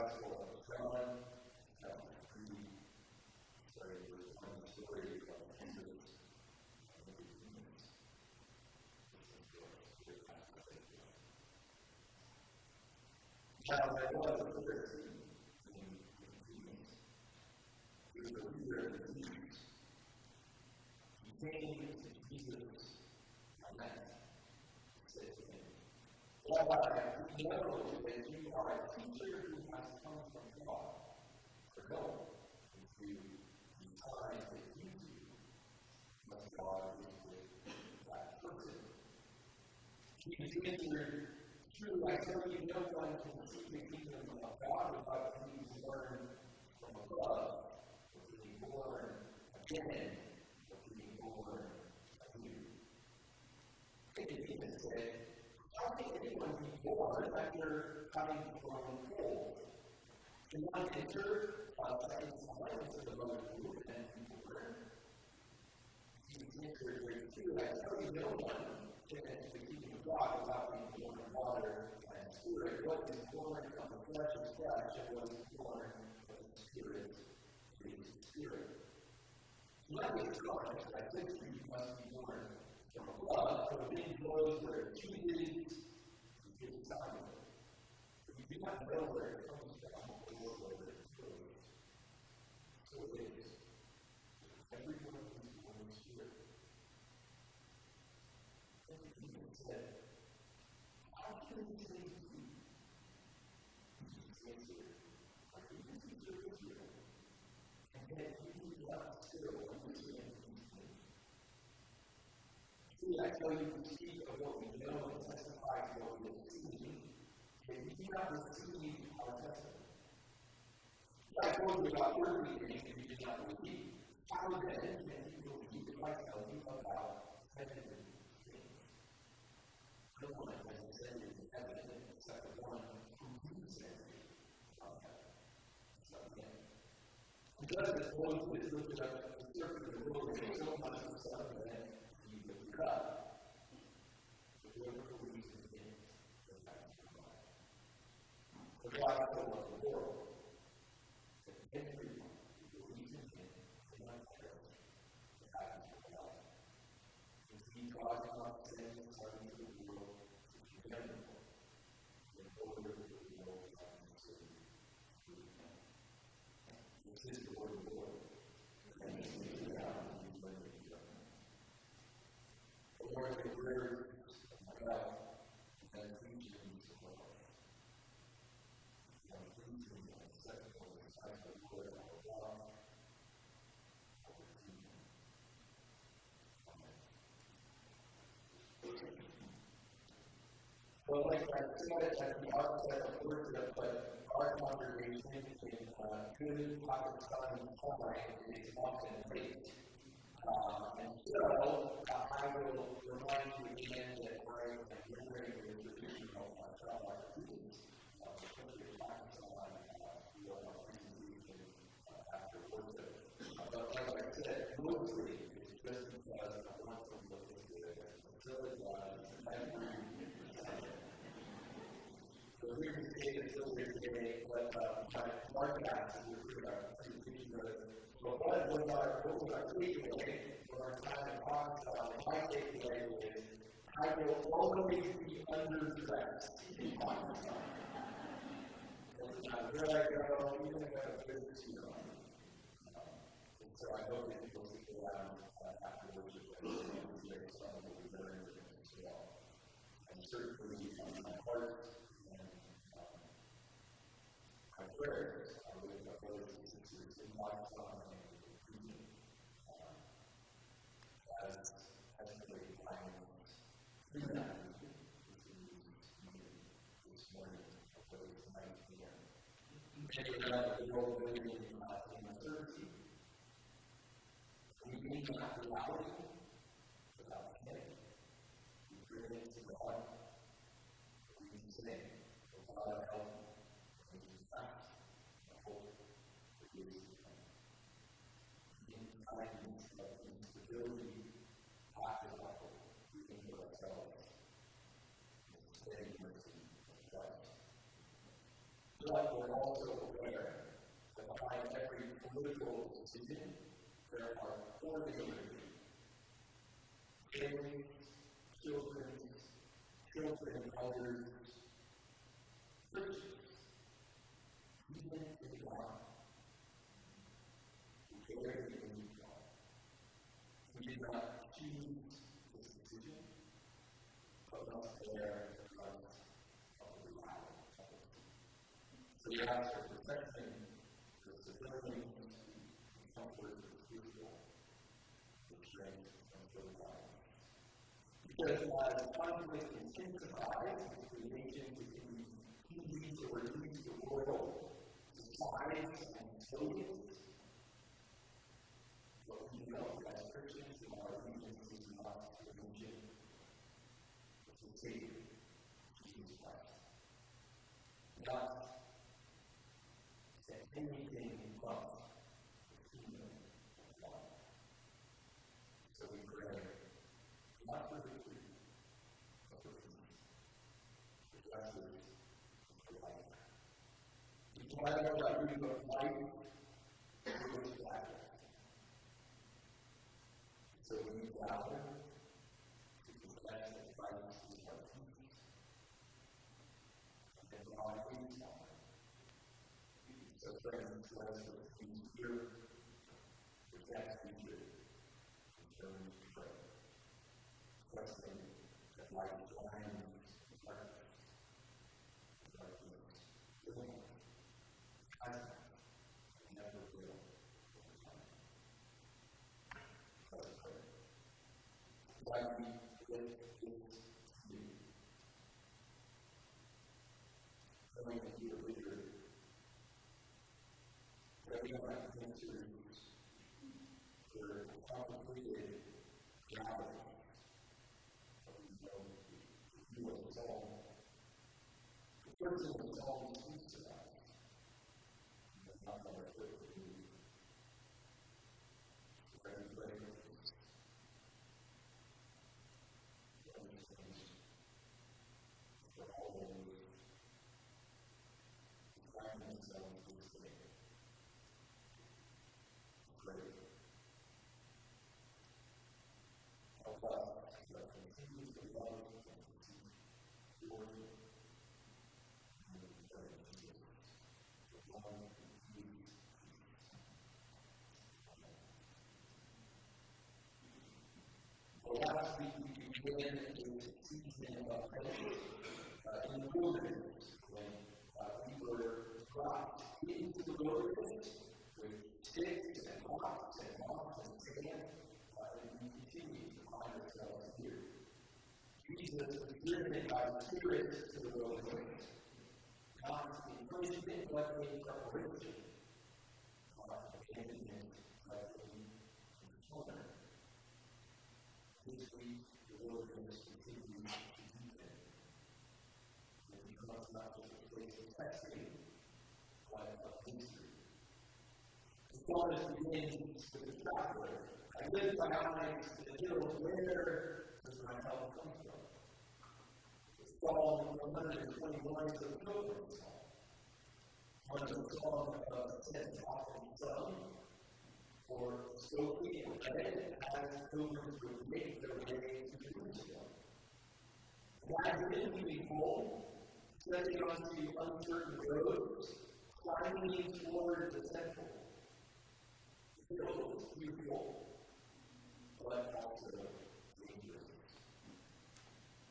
Gospel of John, chapter 3, starting verse 1, the story of Jesus. Now there was a Pharisee named Nicodemus, who was a leader of the Jews. He came to Jesus at night and said to him, Rabbi, we know that you are a teacher who has come from God. For no one can do the signs that you do, unless God is with that person. Jesus answered, True, I tell you, no one can see the kingdom of God without being born from above, or being born again, or being born anew. Nicodemus said, How can anyone be born after having grown old? Can one enter second time into the mother's womb and be born? Jesus answered, Very true, I tell you, no one can enter the kingdom of God without being born of water and spirit. What is born of the flesh is flesh, and what is born of the spirit is spirit. Nothing is gone, I think you must be born from above, for the wind blows where it chooses, you get inside of it. But you do not know where it comes from, or where it goes. So it is. Everyone is born of spirit. And he said, How can we say to you? Jesus answered, Are you the teacher of Israel? And yet you do not still understand these things. See, I tell you to speak of what we know and testify to what we have seen, yet you do not receive our testimony. I told you about earthly things and you did not believe. How then can you believe if I tell you about heavenly things? No one has ascended to heaven except the one who descended from heaven. So again, because this Moses lifted up the surface of the wilderness, so much of the Son of Man he lifted up. But whoever believes in him will have eternal life. For God so loved the world that everyone who believes in him will not perish, but have eternal life. Indeed, God did not send his Son into the world to condemn the world, but in order that the world might be saved through him. This is the word of the Lord. Thanks be to God and we pray that he does. The Lord, the prayers of my God, and preach to me so well. And preach to me and set for the sight of the Lord our God, our Redeemer. Amen. Well, like I said at the outset of worship, but our congregation in good Pakistan time is often late. And so I will remind you again that I am remembering the traditional Shabbat students of the country of Pakistan who are our presentation after worship. But like I said, mostly it's just because I want to look into it as a facility So we're going to stay until we're today, but Mark asked if we were presentation but what was our takeaway for our time in Pakistan? My takeaway is I will always be underdressed in Pakistan. That's not where I go, even if I have a business suit on. And so I hope that you'll stick around after worship and share some of what we learned as well. And certainly my heart my prayers are with my brothers and sisters in Pakistan and in the region as we find through that this morning, whether it's 9 p.m. Many of the world living in uncertainty. We may not allow it without Him. We bring it to God. We can say, God help me. Instability, lack of life, we think of ourselves, and steady mercy of Christ. But we're also aware that behind every political decision, there are ordinary families, children, elders, Christians, even in God, who bear the image of God. We did not choose this decision, but must bear the brunt of the reality. So we ask for protection, for stability, and comfort for the spiritual, for strength, and for the life. Because as conflict intensifies between nations, between countries or regions of the world, societies and utilities, what we know as Christians in our region is not religion, it's the Savior, Jesus Christ. Not anything but the kingdom of God. So we pray, not for victory, but for peace, for justice, and for life. We try to know that we look life for which battle. So we gather to confess that Christ is our peace, and that God is our peace. So friends, let us be here, protect future, and turn to pray. Trusting that life blinds the darkness, will not, has not, and never will overcome. Let us pray. God, we lift this to you, knowing that you are bigger, that we might answer for complicated reality. But we know that you are the Psalm. The person of the Psalm speaks to us, and does not let us live to do. So pray for this. For all those who find themselves listening. Pray. Help us to continue to love and to seek your will. And we pray in Jesus. For one who needs peace. Amen. Well, last week we began a season of prayer in the wilderness when we were brought into the wilderness with sticks and rocks and moss and sand, and we continue to find ourselves here. Jesus was driven by the Spirit to the wilderness, not in punishment, but in preparation, not abandonment, but in fulfillment. This week, the wilderness continues to deepen. It becomes not just a place of testing, but of history. The psalmist begins with the traveler. I lift my eyes to the hills, where does my help come from? The Psalm 121 is a pilgrim psalm. One of the songs of ascent often sung, or spoken or read as pilgrims would make their way to Jerusalem. Imagine leaving home, stepping onto uncertain roads, climbing toward the temple. The hill is beautiful, but also dangerous.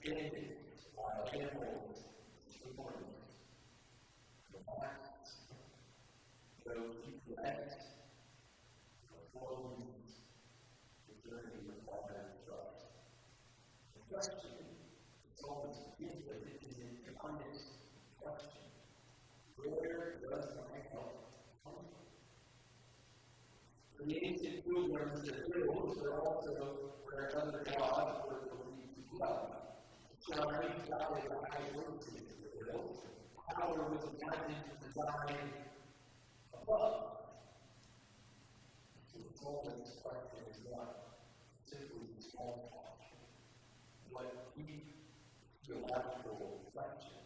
Bandits, wild animals, thorns, the blacks, those who left, the flows, the journey requires trust. The question, it's always begins with it, is an honest question. Where does my help come from? The ancient pilgrims to hills were also where other gods were believed to dwell. Shine shouted the high road to the hills. Power was imagined to reside above. So the psalmist's question is not simply small talk, but deep theological reflection.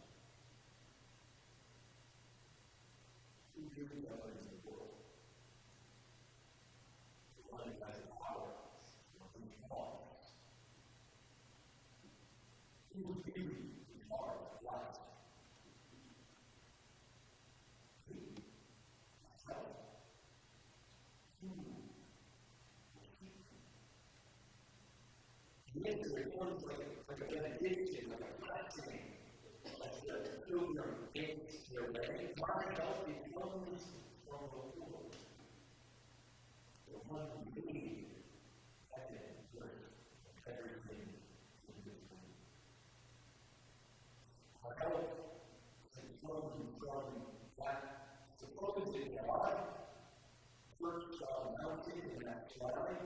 really governs the world. The one who has power, who wants. Who really are light. Who? Myself. Who will keep me? The answer is almost like a benediction, like a blessing. Children against their way. My help is comes from the Lord. The one who made heaven and earth and everything in between. Our help is from that supposed God first mountain in that valley.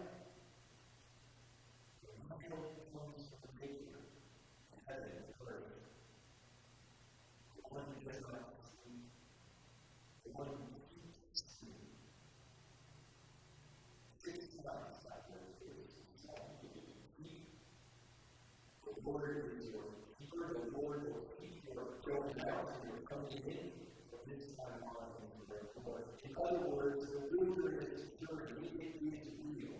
My help comes from the Maker of heaven and earth. The one who does not sleep, the one who keeps sleep. 6 times that word is keep. The Lord is your keeper, the Lord will keep your going out and your coming in, but this time on into the Lord. In other words, the wilderness journey is real.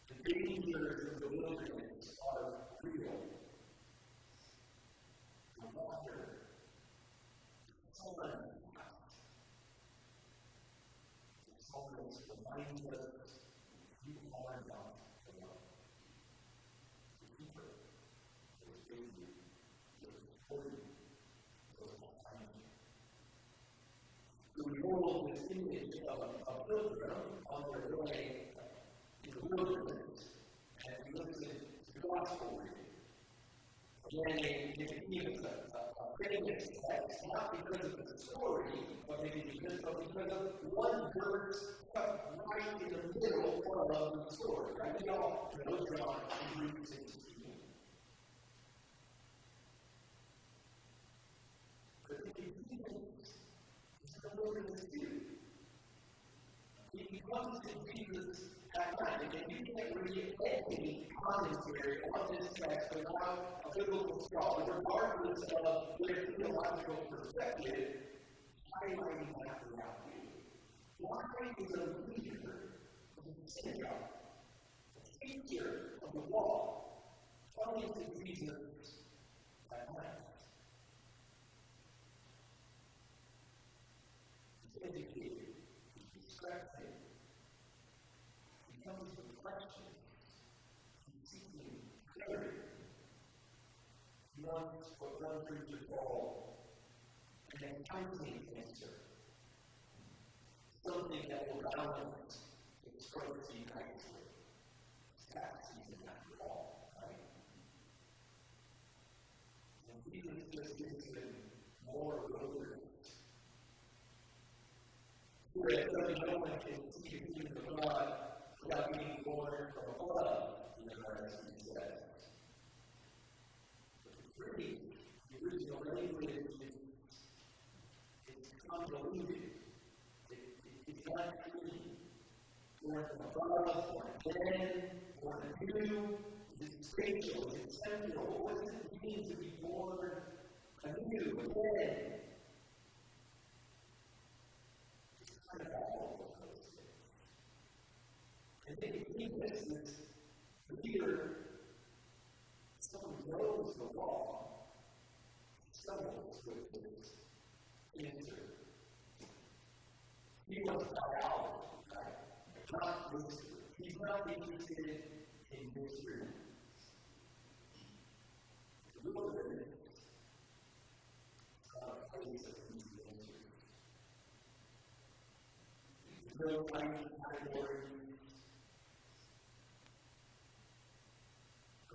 The dangers of the wilderness are real. Water, sun, the psalmist reminds us you are not alone. The keeper is with you, is for you, is behind you. So we hold this image of a pilgrim on their way in the wilderness, and we listen to the gospel reading. Again, it's a famous text, not because of the story, but maybe because of one verse right in the middle of the story. Right? We all know John 3:16. But the convenience is the wilderness too. He comes to Jesus at night, and you can't read any commentary on this text without a biblical scholar, regardless of their theological perspective, highlighting that reality. Why is a leader of the synagogue, a teacher of the law, coming to Jesus at night? He's educated, he's respected, he comes with questions, he's seeking clarity. He wants what one preacher called an enticing answer. Something that will balance expressing nicely. It's tax season after all, right? And Jesus just gives him more wilderness. Whereas no one can see the kingdom of God without being born from above, in the Pharisee says. Really, the original language is convoluted. It's not clean. Born from above, born again, born anew. Is it spatial? Is it temporal? What does it mean to be born anew, again? It's kind of all of those things. And then he this leader. Someone knows the law, stumbles with this answer. He wants biology, right? Not mystery. He's not interested in mystery. The wilderness is not a place of easy answers. There's no tiny category.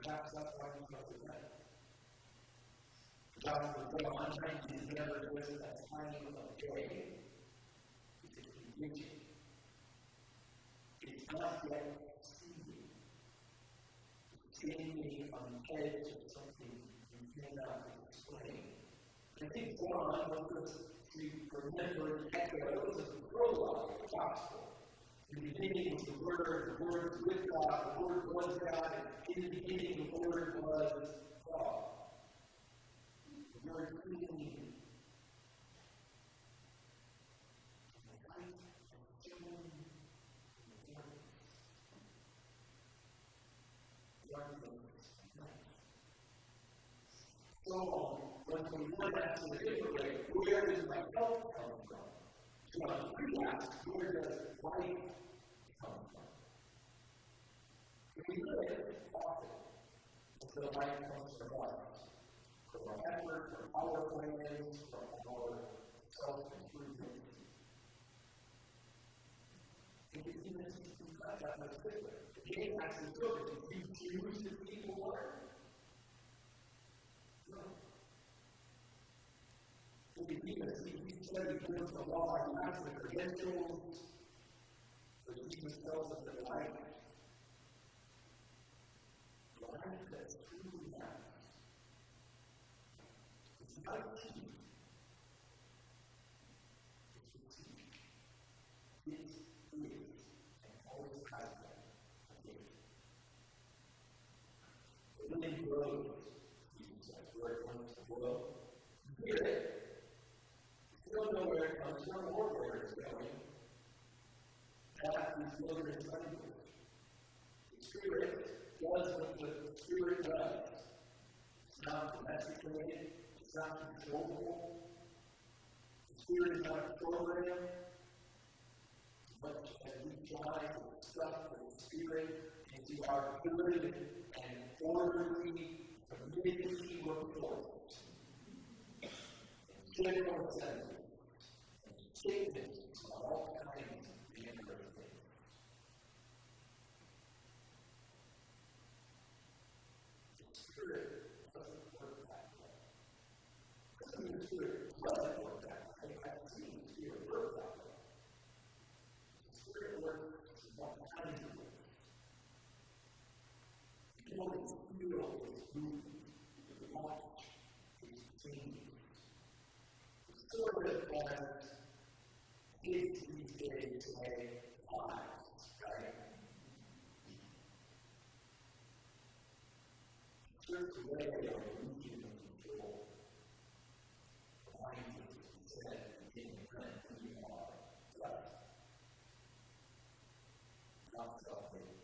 Perhaps that's why we go to bed. God will go on trying to never visit that time of day. It's conviction. It's not yet seeing. It's standing on the edge of something you cannot explain. I think John wants us to remember the echoes of the prologue of the gospel. In the beginning was the Word was with God, the Word was God, and in the beginning the Word was God. The Word clean. So, when we want to ask in a different way, where does my help come from? So, when we ask, where does life come from? If we live often, the life comes from us, from our effort, from our plans, from our self-improvement. And we can see that much different. The game actually took it. Did you choose to be the Lord? No. We said he gives the law and has the credentials, but Jesus tells us that life that's truly matters. It's not a key. It's a key. It is and always has been a key. The living grows, Jesus says, where it comes to grow. You hear it. You don't know where it comes from or where it's going. That is wilderness language. The Spirit does what the Spirit does. It's not domesticated. It's not controllable. The Spirit is not a program. But as we try to stuff the Spirit into our good and orderly community reports, and general assembly, and statements on all kinds of different things. The Spirit doesn't work that way. Doesn't mean the Spirit doesn't work that way. I've seen the Spirit work that way. The Spirit works in all kinds of ways. You can always feel His movement, His watch, His changes. It's sort of as kids these days say, lives, right? There's a way of losing control. The mind is said, getting credit who you are, right? Not self-hate.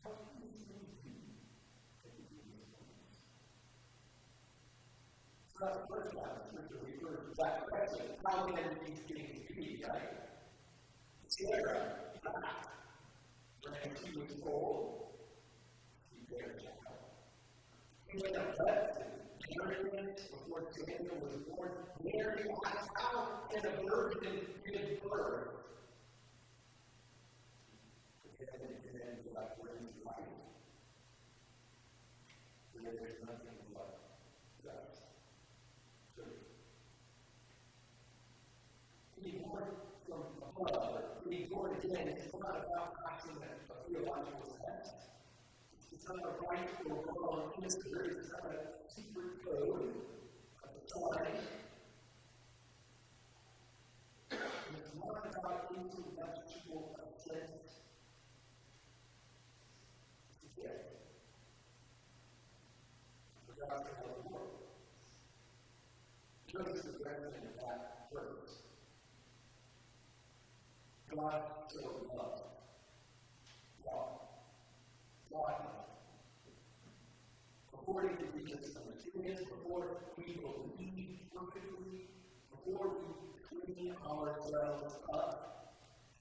How can you do that you do this? So that's the first time Scripture refers to that question. How can these things be, right? Sarah, when she was old, she bare a child. He went up before Samuel was born. Mary asked, how can a virgin give birth? And then God brings life. And there's nothing but God. Being born from above, being born again, it's not about passing a theological test. It's not a right or wrong answer. It's not a secret code of the time. It's not about intellectual assent. It's a gift. For God to help the world. Notice the direction of that verse. God so loved. God. According to Jesus' understanding, before we believe perfectly, before we clean ourselves up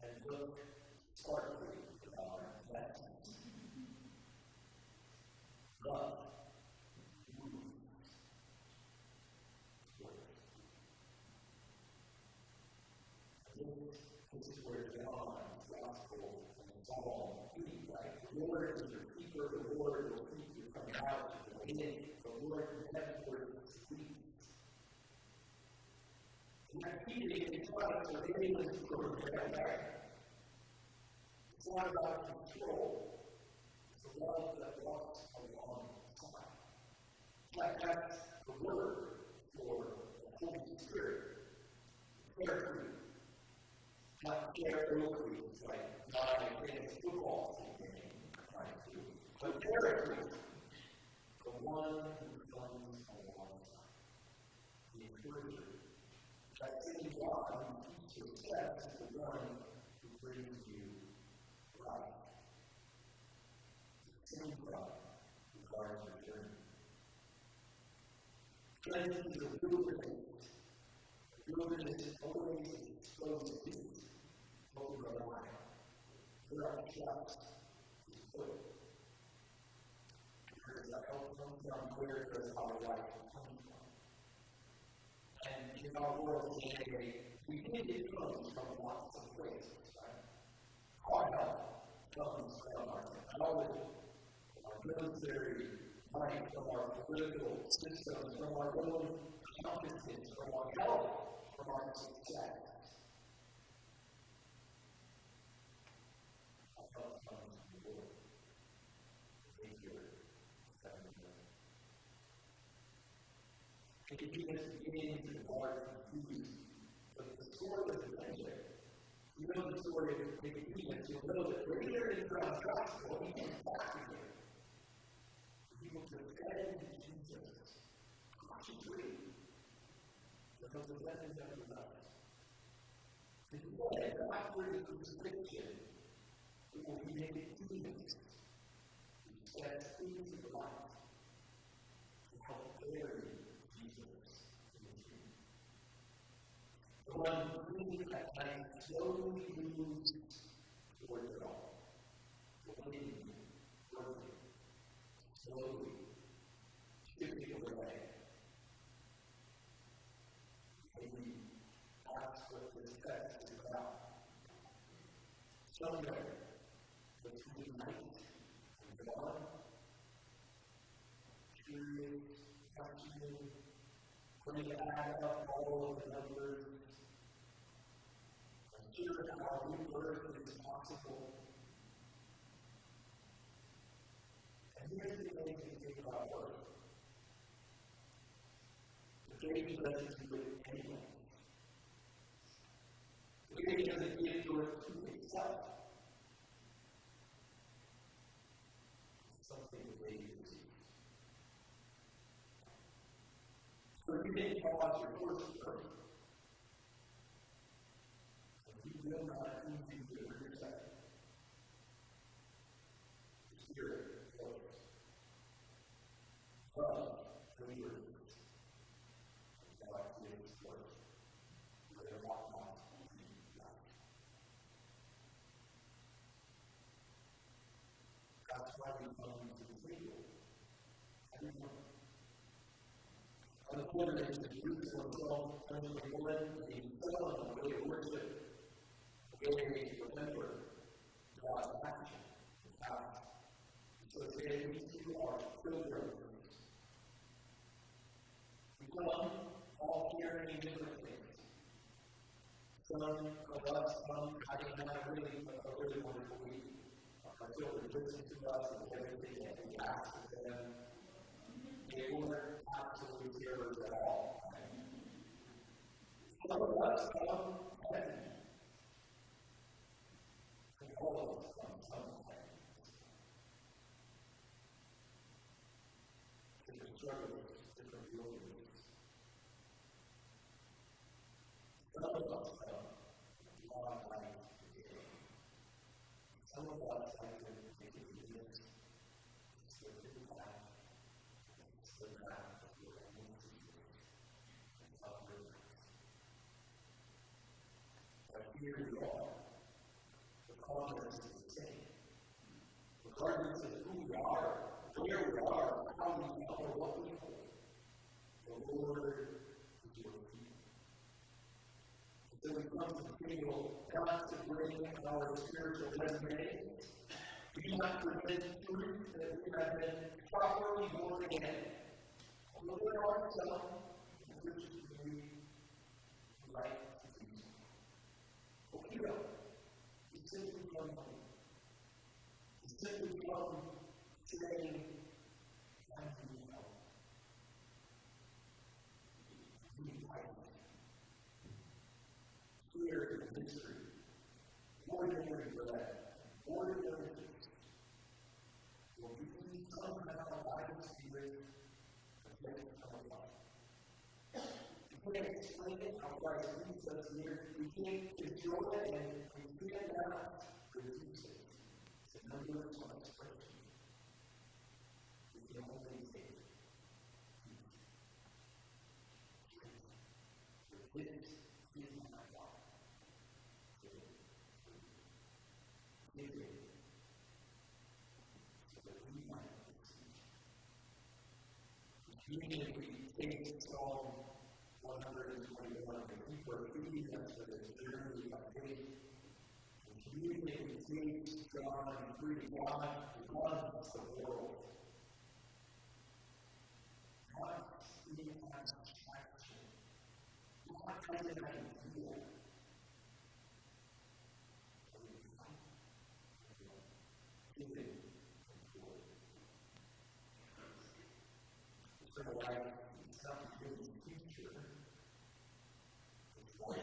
and look sparkly about our lessons, love moves towards us. This is where John's gospel and Psalm meet, right? The Lord is your keeper, the Lord will keep you from out to go in, the Lord never sleeps. And that keeping is not a surveillance program, right? It's not about control. It's a love that walks alongside. That's the word for the Holy Spirit. Paraclete. Not paraclete, like not against football game, but paraclete, the one who comes alongside. The encourager. That same God who keeps your steps is the one who brings you life. The same God who Friends, is a wilderness. The wilderness is always exposed to what we rely on. Where our trust is put. Because our help comes from where does our life come from. And in our world today, we can get close from lots of places, right? Our help comes from our technology, from our military might, from our political systems, from our own competence, from our health, from our success. Our help comes from the Lord. It can begin to mark confused. But the story of the Adventure, you know the story of Nicodemus, you'll know that later in John's Gospel, he comes back again. He will defend Jesus. Caution 3. Because the message of the life. And then, after the crucifixion, it will be Nicodemus who steps into the light to help bury Jesus in the tomb. The one who at night slowly moves toward it all. Waiting, working, slowly, chipping away. Maybe that's what this text is about. Somewhere between night and dawn, curious, questioning, trying to add up all of the numbers, unsure how new birth is possible. And here's the amazing thing about birth. The baby doesn't do it anyway. The baby doesn't give birth to itself. It's something the baby receives. So you didn't pause your first birth. You will not even do it yourself. The Spirit goes. But believers, God gives birth. Where walk not life. That's why we come to the table. Everyone. On the pilgrimage to Jerusalem, Psalm 21, being sung, the way of worship, the way we remember God's action and power. So today we too are pilgrims. We come all hearing different things. Some of us come having had a really wonderful week. Our children listen to us and everything that we ask of them. They weren't absolutely terrors at all. Some of us come heavy. And all of us come somewhere. Different struggles, different wilderness. Some of us come long life today. Some of us like to make it units, slip in the back, slip out of your own situation, and other life. But here we are. The context is the same. Regardless of who we are, where we are, how we are, or what we hold, the Lord is your people. So we come to the table not to bring our spiritual resume. We do not present proof that we have been properly born again. Although there are some in the Christian community who like to do so. But we don't. We simply come home. We simply come saying, I need help. We need life. Clear in history. Ordinary bread. Ordinary things. Will we somehow by the Spirit affect our life? We can't explain it how Christ leads us here. We can't enjoy it and we cannot reduce it. It's a number of expression. We can only take it. this is my life. Give it. So that we might receive. Communion, we take Psalm 121, and people are feeding us for this journey of faith. In communion, we take John 3, God loves the world. God sees us action. God has an idea. Sort of like it's not really future. It's life.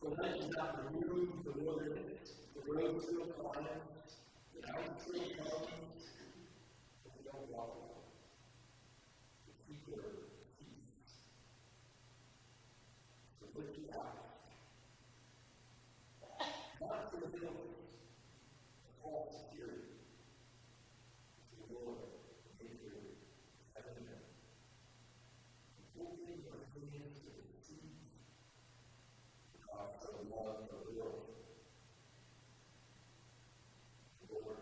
So that is not remove the wilderness, the road still climbs, the night still comes, but we don't walk alone. The people are peace. So lift your eyes. Not for the building, but all security. The Lord, the Maker, heaven and earth. Holding your hands to the sea. God for the love of the world. The Lord